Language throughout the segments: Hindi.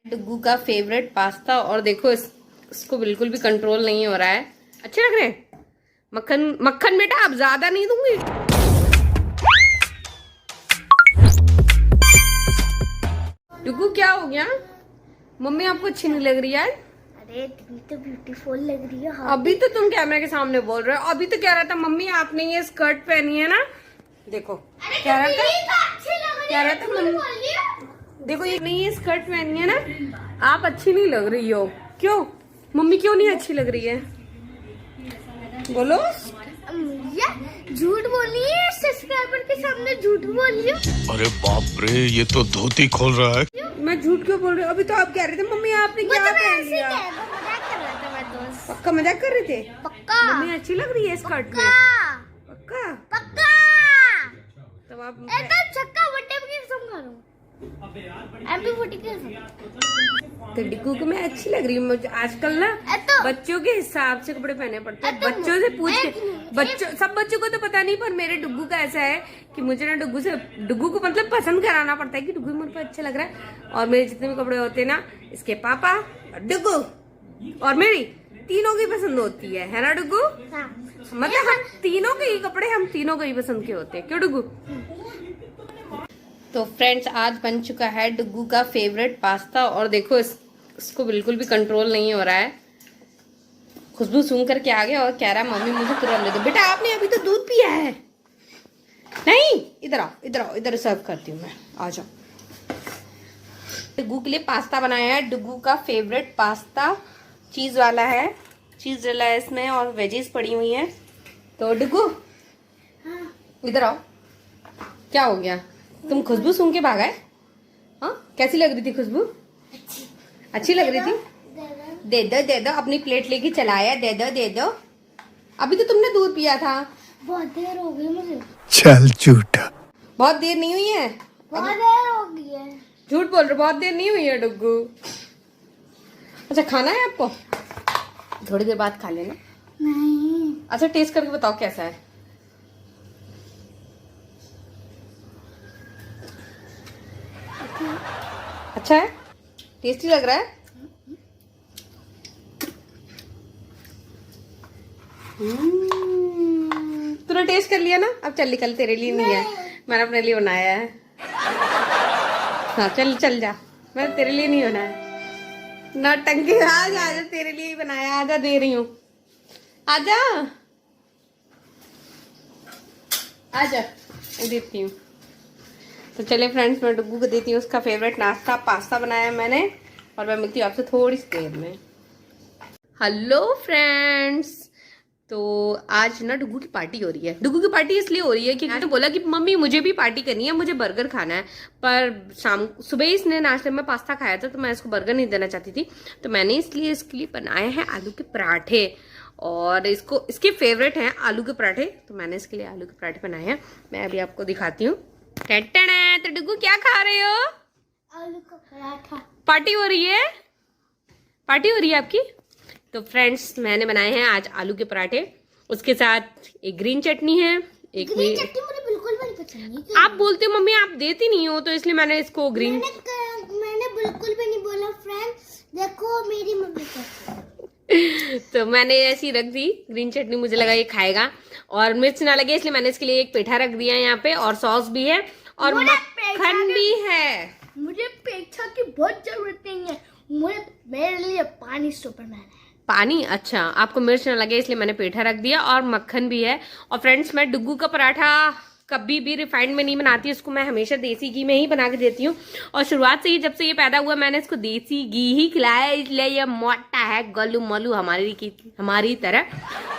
डुग्गू का फेवरेट पास्ता। और देखो इसको बिल्कुल भी कंट्रोल नहीं हो रहा है। अच्छे लग रहे हैं। मक्खन मक्खन बेटा अब ज्यादा नहीं दूंगी। डुग्गू क्या हो गया? मम्मी आपको अच्छी नहीं लग रही है? अरे तुम तो ब्यूटीफुल लग रही है। हाँ। अभी तो तुम कैमरे के सामने बोल रहे हो, अभी तो कह रहा था मम्मी आपने ये स्कर्ट पहनी है ना। देखो कह रहा था मम्मी देखो ये नहीं, ये स्कर्ट पहनी है ना, आप अच्छी नहीं लग रही हो। क्यों मम्मी, क्यों नहीं अच्छी लग रही है? बोलो। झूठ बोली है, सब्सक्राइबर के सामने झूठ बोली हो। अरे बाप रे, ये तो धोती खोल रहा है। मैं झूठ क्यों बोल रही हूँ? अभी तो आप कह रहे थे मम्मी आपने क्या पहन लिया। मजाक कर रहा था मैं दोस्त। पक्का मजाक कर रहे थे? पक्का। मम्मी अच्छी लग रही है स्कर्ट में? पक्का पक्का। तब आप एकदम छक्का बट्टे की कसम खा रहा हूँ। MP40 की कसम। तो डिग्गू को मैं अच्छी लग रही हूँ। मुझे आजकल ना बच्चों के हिसाब से कपड़े पहने पड़ते हैं। बच्चों से पूछ के सब बच्चों को तो पता नहीं, पर मेरे डुग्गू का ऐसा है कि मुझे ना डुग्गू को मतलब पसंद कराना पड़ता है कि डुग्गू मुझे अच्छा लग रहा है। और मेरे जितने भी कपड़े होते हैं ना, इसके पापा और डुग्गू और मेरी तीनों की पसंद होती है ना डुग्गू? हाँ। मतलब हम तीनों के ही कपड़े हम तीनों के ही पसंद के होते हैं। क्यों डुग्गू? तो फ्रेंड्स आज बन चुका है डुग्गू का फेवरेट पास्ता। और देखो इसको बिल्कुल भी कंट्रोल नहीं हो रहा है। खुशबू सूंघ करके आ गया और कह रहा है मम्मी मुझे तुरंत ले दो। बेटा आपने अभी तो दूध पिया है। नहीं, इधर आओ इधर आओ, इधर सर्व करती हूँ मैं, आ जाओ। डुग्गू के लिए पास्ता बनाया है, डुग्गू का फेवरेट पास्ता। चीज वाला है, चीज डला है इसमें और वेजीज पड़ी हुई है। तो डुग्गू इधर आओ। क्या हो गया? तुम खुशबू सूंघ के भागा है? हाँ, कैसी लग रही थी खुशबू? अच्छी लग रही थी? दे दो अपनी प्लेट लेके चलाया। दे दो। अभी तो तुमने दूध पिया था। बहुत देर हो गई मुझे। चल झूठा। बहुत देर नहीं हुई है? बहुत देर हो गई है। झूठ बोल रहे, बहुत देर नहीं हुई है डुग्गू। अच्छा खाना है आपको? थोड़ी देर बाद खा लेना। नहीं। अच्छा टेस्ट करके बताओ कैसा है। अच्छा है? टेस्टी लग रहा है? तूने टेस्ट कर लिया ना? अब चल निकल, तेरे लिए नहीं है, मैंने अपने लिए बनाया है। हाँ चल जा, मैं तेरे लिए नहीं बना है। नौटंकी। आजा तेरे लिए ही बनाया, आजा दे रही हूँ, आजा आजा देती हूँ। तो चले फ्रेंड्स, मैं डुग्गू को देती हूँ उसका फेवरेट नाश्ता। पास्ता बनाया है मैंने और मैं मिलती हूँ आपसे थोड़ी सी देर में। हेलो फ्रेंड्स, तो आज ना डुग्गू की पार्टी हो रही है। डुग्गू की पार्टी इसलिए हो रही है कि मैंने बोला कि मम्मी मुझे भी पार्टी करनी है, मुझे बर्गर खाना है। पर सुबह इसने नाश्ते में पास्ता खाया था तो मैं इसको बर्गर नहीं देना चाहती थी, तो मैंने इसलिए इसके लिए बनाए हैं आलू के पराठे। और इसके फेवरेट हैं आलू के पराठे, तो मैंने इसके लिए आलू के पराठे बनाए हैं। मैं अभी आपको दिखाती हूँ। तो डुग्गू क्या खा रहे हो? आलू का पराठा। पार्टी हो रही है? पार्टी हो रही है आपकी? तो फ्रेंड्स मैंने बनाए हैं आज आलू के पराठे, उसके साथ एक ग्रीन चटनी है। एक ग्रीन चटनी मुझे बिल्कुल भी पसंद नहीं। आप बोलते हो मम्मी आप देती नहीं हो, तो इसलिए मैंने इसको ग्रीन मैंने बिल्कुल भी नहीं बोला फ्रेंड्स, देखो मेरी मम्मी को। तो मैंने ऐसी रख दी ग्रीन चटनी, मुझे लगा ये खाएगा और मिर्च ना लगे, इसलिए मैंने इसके लिए एक पेठा रख दिया यहाँ पे, और सॉस भी है और मक्खन भी है। मुझे पेठा की बहुत जरूरत नहीं है, मेरे लिए पानी सुपरमैन है। पानी? अच्छा, आपको मिर्च ना लगे इसलिए मैंने पेठा रख दिया और मक्खन भी है। और फ्रेंड्स मैं डुग्गू का पराठा कभी भी रिफाइंड में नहीं बनाती, इसको मैं हमेशा देसी घी में ही बना के देती हूँ। और शुरुआत से ही जब से ये पैदा हुआ मैंने इसको देसी घी ही खिलाया, इसलिए ये मोटा है गलू मलू हमारी तरह।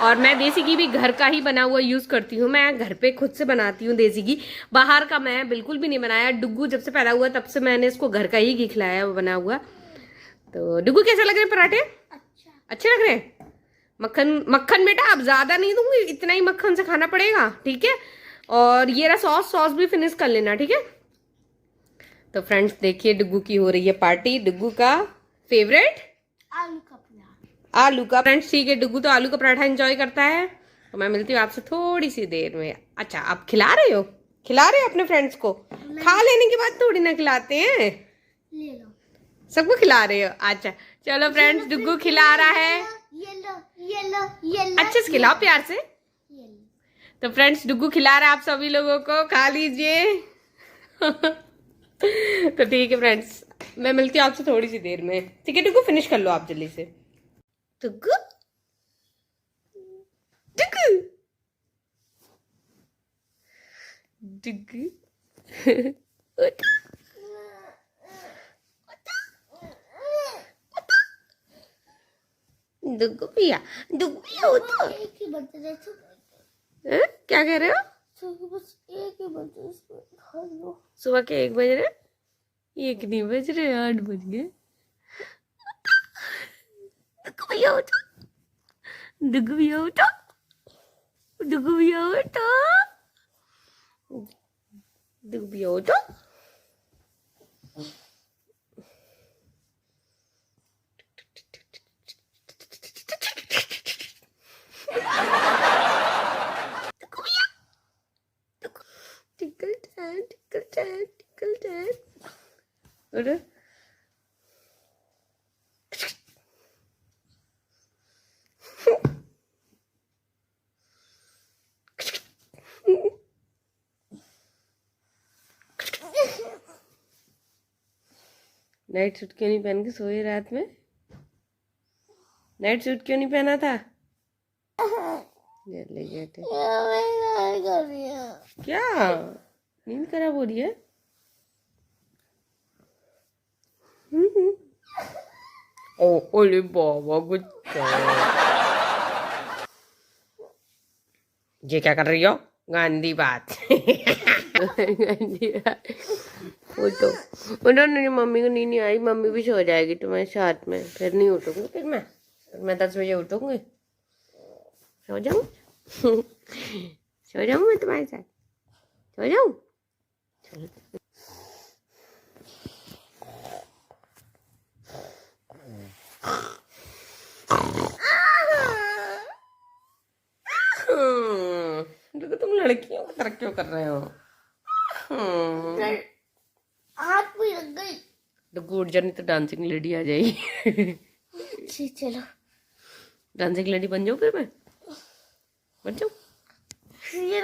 और मैं देसी घी भी घर का ही बना हुआ यूज करती हूँ। मैं घर पे खुद से बनाती हूँ देसी घी, बाहर का मैं बिल्कुल भी नहीं बनाया। डुग्गू जब से पैदा हुआ तब से मैंने इसको घर का ही घी खिलाया बना हुआ। तो डुग्गू कैसे लग रहे हैं पराठे? अच्छे लग रहे हैं? मक्खन बेटा अब ज्यादा नहीं दूंगी, इतना ही मक्खन से खाना पड़ेगा, ठीक है? और ये रहा सॉस भी फिनिश कर लेना, ठीक है? तो फ्रेंड्स देखिए डुग्गू की हो रही है पार्टी, डुग्गू का फेवरेट आलू का पराठा। आलू का। फ्रेंड्स ठीक है, डुग्गू तो आलू का पराठा एंजॉय करता है। तो मैं मिलती हूँ आपसे थोड़ी सी देर में। अच्छा आप खिला रहे हो अपने फ्रेंड्स को? खा लेने के बाद थोड़ी ना खिलाते हैं। ले लो। सबको खिला रहे हो? अच्छा चलो फ्रेंड्स, डुग्गू खिला रहा है। येलो येलो येलो अच्छे से खिलाओ, प्यार से। येलो। तो फ्रेंड्स, डुग्गू खिला रहा है आप सभी लोगों को, खा लीजिए। तो ठीक है फ्रेंड्स, मैं मिलती हूँ आपसे थोड़ी सी देर में। ठीक है डुग्गू, फिनिश कर लो आप जल्दी से। डुग्गू डुग्गू डुग्गू डुग्गू पिया, डुग्गू पिया उठो। एक ही बर्थडे हैं? क्या कह रहे हो? बस एक ही बर्थडे खा लो। सुबह के 1 बज रहे? 1 नहीं बज रहे, 8 बज गए। डुग्गू भैया उठो, डुग्गू भैया उठो, डुग्गू भैया उठो, डुग्गू भैया उठो। Tackle tan, tackle tan, tackle tan. उठो। नाइट सूट क्यों नहीं पहन के सोए रात में? नाइट सूट क्यों नहीं पहना था? जल्दी जाते। क्या नींद खराब हो रही है? ओ ओले बाबा गुच्चा, ये क्या कर रही हो? गांधी बात। गांधी बात। उठो उठो, नहीं मम्मी को नींद नहीं आई, मम्मी भी सो जाएगी तुम्हारे साथ में, फिर नहीं उठूंगी। फिर मैं 10 बजे उठूंगी, सो जाऊं। सो जाऊं मैं तुम्हारे साथ, सो जाऊं। देखो तुम लड़कियों की तरह क्यों कर रहे हो? हाथ में लग गई। तो गुड जर्नी, तो डांसिंग लेडी आ जाएगी। चलो डांसिंग लेडी बन जाऊं फिर मैं, बन जाऊं। ये